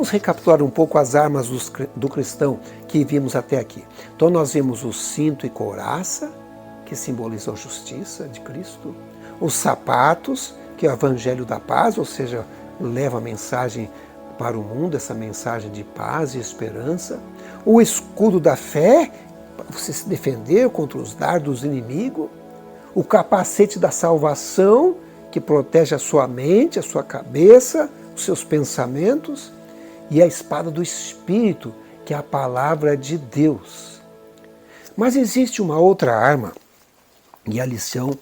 vamos recapitular um pouco as armas do cristão que vimos até aqui. Então nós vimos o cinto e couraça, que simbolizam a justiça de Cristo. Os sapatos, que é o evangelho da paz, ou seja, leva a mensagem para o mundo, essa mensagem de paz e esperança. O escudo da fé, para você se defender contra os dardos do inimigo. O capacete da salvação, que protege a sua mente, a sua cabeça, os seus pensamentos. E a espada do Espírito, que é a palavra de Deus. Mas existe uma outra arma, e a lição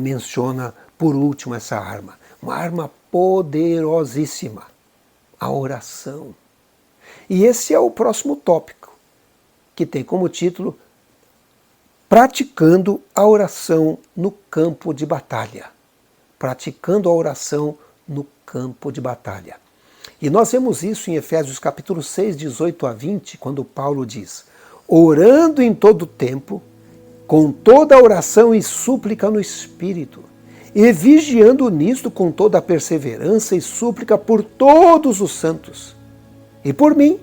menciona por último essa arma. Uma arma poderosíssima, a oração. E esse é o próximo tópico, que tem como título Praticando a oração no campo de batalha. Praticando a oração no campo de batalha. E nós vemos isso em Efésios capítulo 6, 18 a 20, quando Paulo diz: orando em todo tempo, com toda oração e súplica no Espírito, e vigiando nisto com toda a perseverança e súplica por todos os santos, e por mim,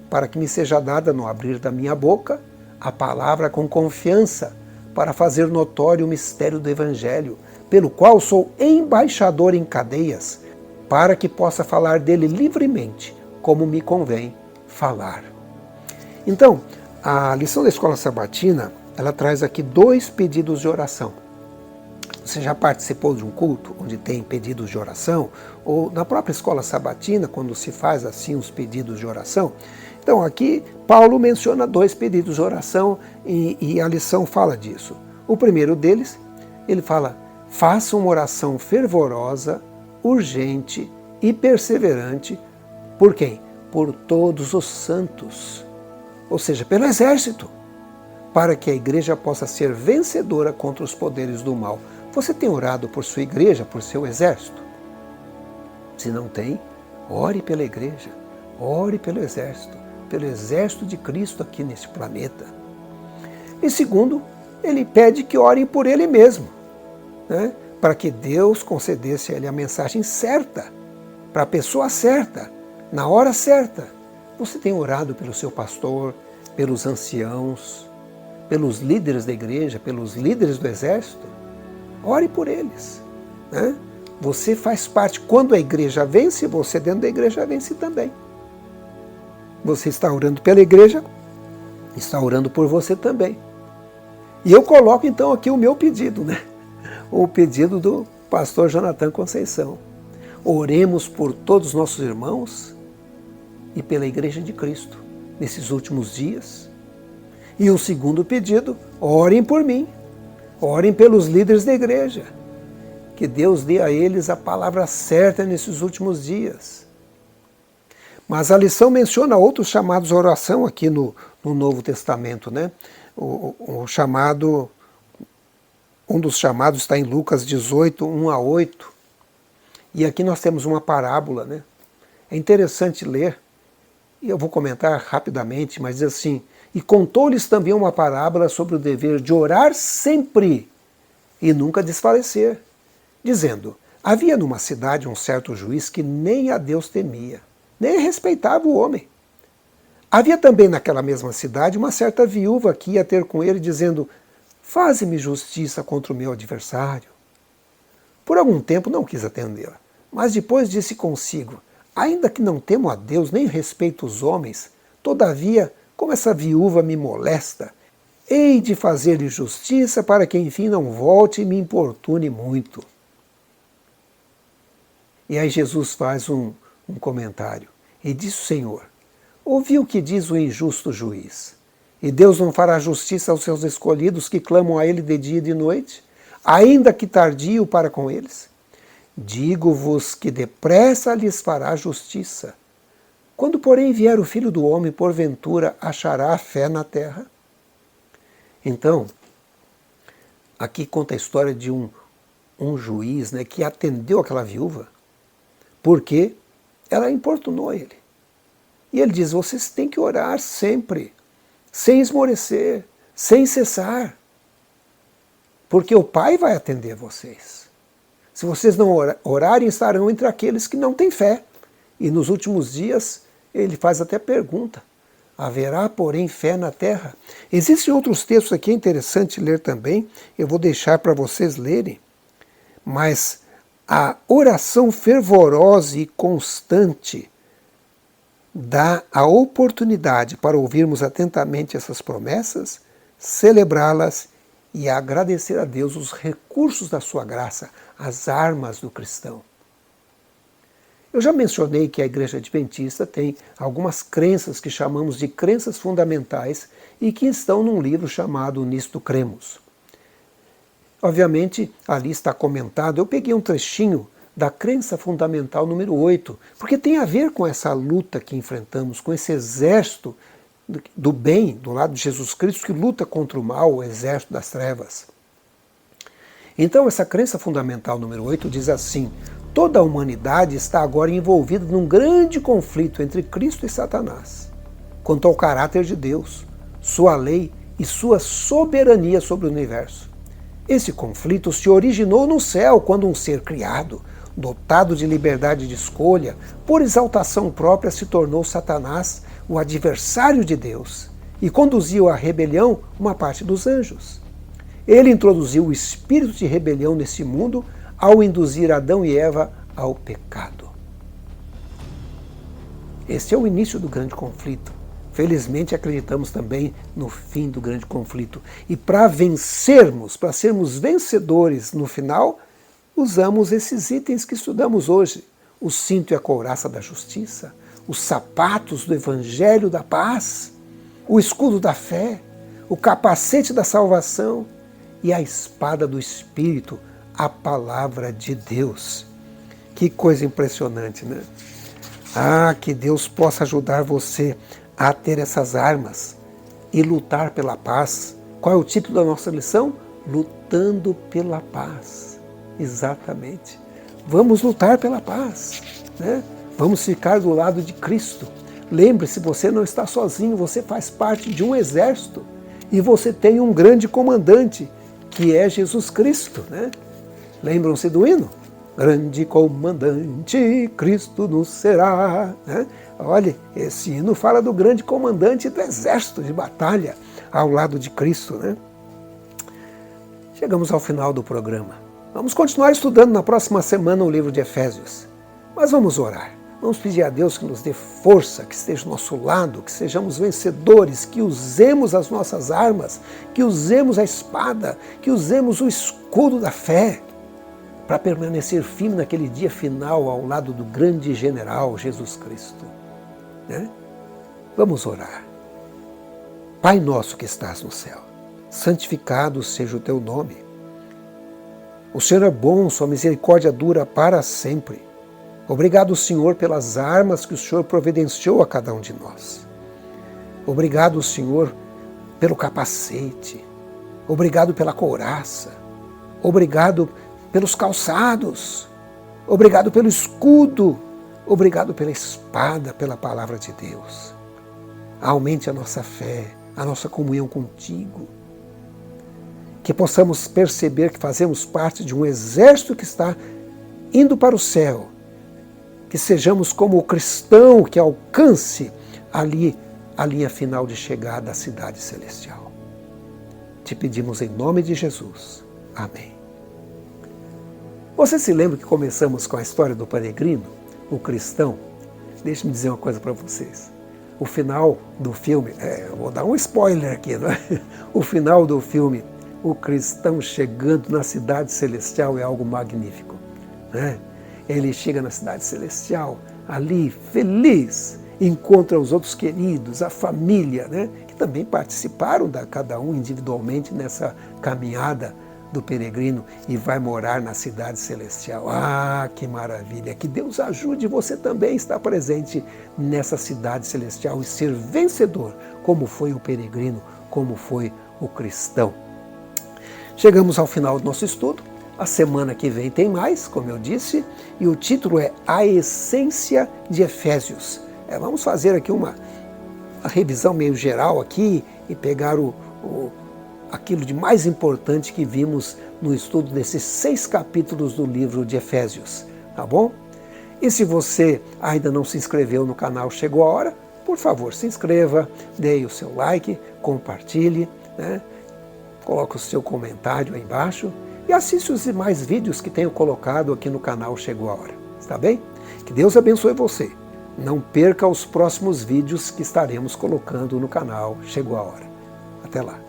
para que me seja dada no abrir da minha boca a palavra com confiança, para fazer notório o mistério do Evangelho, pelo qual sou embaixador em cadeias, para que possa falar dele livremente, como me convém falar. Então, a lição da Escola Sabatina, ela traz aqui 2 pedidos de oração. Você já participou de um culto onde tem pedidos de oração? Ou na própria Escola Sabatina, quando se faz assim os pedidos de oração? Então, aqui, Paulo menciona 2 pedidos de oração e a lição fala disso. O primeiro deles, ele fala: faça uma oração fervorosa, urgente e perseverante. Por quem? Por todos os santos, ou seja, pelo exército, para que a igreja possa ser vencedora contra os poderes do mal. Você tem orado por sua igreja, por seu exército? Se não tem, ore pela igreja, ore pelo exército de Cristo aqui nesse planeta. E segundo, ele pede que orem por ele mesmo, né? Para que Deus concedesse a ele a mensagem certa, para a pessoa certa, na hora certa. Você tem orado pelo seu pastor, pelos anciãos, pelos líderes da igreja, pelos líderes do exército? Ore por eles, né? Você faz parte. Quando a igreja vence, você dentro da igreja vence também. Você está orando pela igreja, está orando por você também. E eu coloco então aqui o meu pedido, né? O pedido do pastor Jonathan Conceição. Oremos por todos os nossos irmãos e pela Igreja de Cristo nesses últimos dias. E o segundo pedido, orem por mim, orem pelos líderes da igreja, que Deus dê a eles a palavra certa nesses últimos dias. Mas a lição menciona outros chamados à oração aqui no Novo Testamento, né? Um dos chamados está em Lucas 18, 1 a 8. E aqui nós temos uma parábola, né? É interessante ler, e eu vou comentar rapidamente, mas diz assim: e contou-lhes também uma parábola sobre o dever de orar sempre e nunca desfalecer, dizendo: havia numa cidade um certo juiz que nem a Deus temia, nem respeitava o homem. Havia também naquela mesma cidade uma certa viúva que ia ter com ele, dizendo: faze-me justiça contra o meu adversário. Por algum tempo não quis atendê-la, mas depois disse consigo: ainda que não temo a Deus nem respeito os homens, todavia, como essa viúva me molesta, hei de fazer-lhe justiça para que enfim não volte e me importune muito. E aí Jesus faz um comentário e diz: Senhor, ouvi o que diz o injusto juiz. E Deus não fará justiça aos seus escolhidos que clamam a Ele de dia e de noite, ainda que tardio para com eles? Digo-vos que depressa lhes fará justiça. Quando, porém, vier o Filho do Homem, porventura achará fé na terra? Então, aqui conta a história de um juiz, né, que atendeu aquela viúva porque ela importunou ele. E ele diz: vocês têm que orar sempre, sem esmorecer, sem cessar, porque o Pai vai atender vocês. Se vocês não orarem, estarão entre aqueles que não têm fé. E nos últimos dias ele faz até pergunta. Haverá, porém, fé na terra? Existem outros textos aqui, é interessante ler também, eu vou deixar para vocês lerem, mas a oração fervorosa e constante dá a oportunidade para ouvirmos atentamente essas promessas, celebrá-las e agradecer a Deus os recursos da sua graça, as armas do cristão. Eu já mencionei que a Igreja Adventista tem algumas crenças que chamamos de crenças fundamentais e que estão num livro chamado Nisto Cremos. Obviamente, ali está comentado, eu peguei um trechinho da crença fundamental número 8, porque tem a ver com essa luta que enfrentamos, com esse exército do bem, do lado de Jesus Cristo, que luta contra o mal, o exército das trevas. Então, essa crença fundamental número 8 diz assim: toda a humanidade está agora envolvida num grande conflito entre Cristo e Satanás, quanto ao caráter de Deus, sua lei e sua soberania sobre o universo. Esse conflito se originou no céu, quando um ser criado, dotado de liberdade de escolha, por exaltação própria se tornou Satanás, o adversário de Deus, e conduziu à rebelião uma parte dos anjos. Ele introduziu o espírito de rebelião nesse mundo ao induzir Adão e Eva ao pecado. Este é o início do grande conflito. Felizmente acreditamos também no fim do grande conflito. E para vencermos, para sermos vencedores no final, usamos esses itens que estudamos hoje. O cinto e a couraça da justiça, os sapatos do evangelho da paz, o escudo da fé, o capacete da salvação e a espada do Espírito, a palavra de Deus. Que coisa impressionante, né? Ah, que Deus possa ajudar você a ter essas armas e lutar pela paz. Qual é o título da nossa lição? Lutando pela paz. Exatamente. Vamos lutar pela paz, né? Vamos ficar do lado de Cristo. Lembre-se, você não está sozinho, você faz parte de um exército e você tem um grande comandante, que é Jesus Cristo, né? Lembram-se do hino? Grande comandante, Cristo nos será. Né? Olha, esse hino fala do grande comandante do exército de batalha ao lado de Cristo. Né? Chegamos ao final do programa. Vamos continuar estudando na próxima semana o livro de Efésios. Mas vamos orar. Vamos pedir a Deus que nos dê força, que esteja ao nosso lado, que sejamos vencedores, que usemos as nossas armas, que usemos a espada, que usemos o escudo da fé, para permanecer firme naquele dia final ao lado do grande general Jesus Cristo. Né? Vamos orar. Pai nosso que estás no céu, santificado seja o teu nome. O Senhor é bom, sua misericórdia dura para sempre. Obrigado, Senhor, pelas armas que o Senhor providenciou a cada um de nós. Obrigado, Senhor, pelo capacete. Obrigado pela couraça. Obrigado pelos calçados, obrigado pelo escudo, obrigado pela espada, pela palavra de Deus. Aumente a nossa fé, a nossa comunhão contigo, que possamos perceber que fazemos parte de um exército que está indo para o céu, que sejamos como o cristão que alcance ali a linha final de chegada à cidade celestial. Te pedimos em nome de Jesus. Amém. Você se lembra que começamos com a história do peregrino, o cristão? Deixe-me dizer uma coisa para vocês. O final do filme, eu vou dar um spoiler aqui, né? O final do filme, o cristão chegando na cidade celestial é algo magnífico. Né? Ele chega na cidade celestial, ali, feliz, encontra os outros queridos, a família, né? Que também participaram, cada um individualmente, nessa caminhada do peregrino e vai morar na cidade celestial. Ah, que maravilha! Que Deus ajude você também a estar presente nessa cidade celestial e ser vencedor, como foi o peregrino, como foi o cristão. Chegamos ao final do nosso estudo. A semana que vem tem mais, como eu disse, e o título é A Essência de Efésios. Vamos fazer aqui uma revisão meio geral aqui e pegar aquilo de mais importante que vimos no estudo desses 6 capítulos do livro de Efésios, tá bom? E se você ainda não se inscreveu no canal Chegou a Hora, por favor, se inscreva, dê o seu like, compartilhe, né? Coloque o seu comentário aí embaixo e assiste os demais vídeos que tenho colocado aqui no canal Chegou a Hora. Está bem? Que Deus abençoe você. Não perca os próximos vídeos que estaremos colocando no canal Chegou a Hora. Até lá.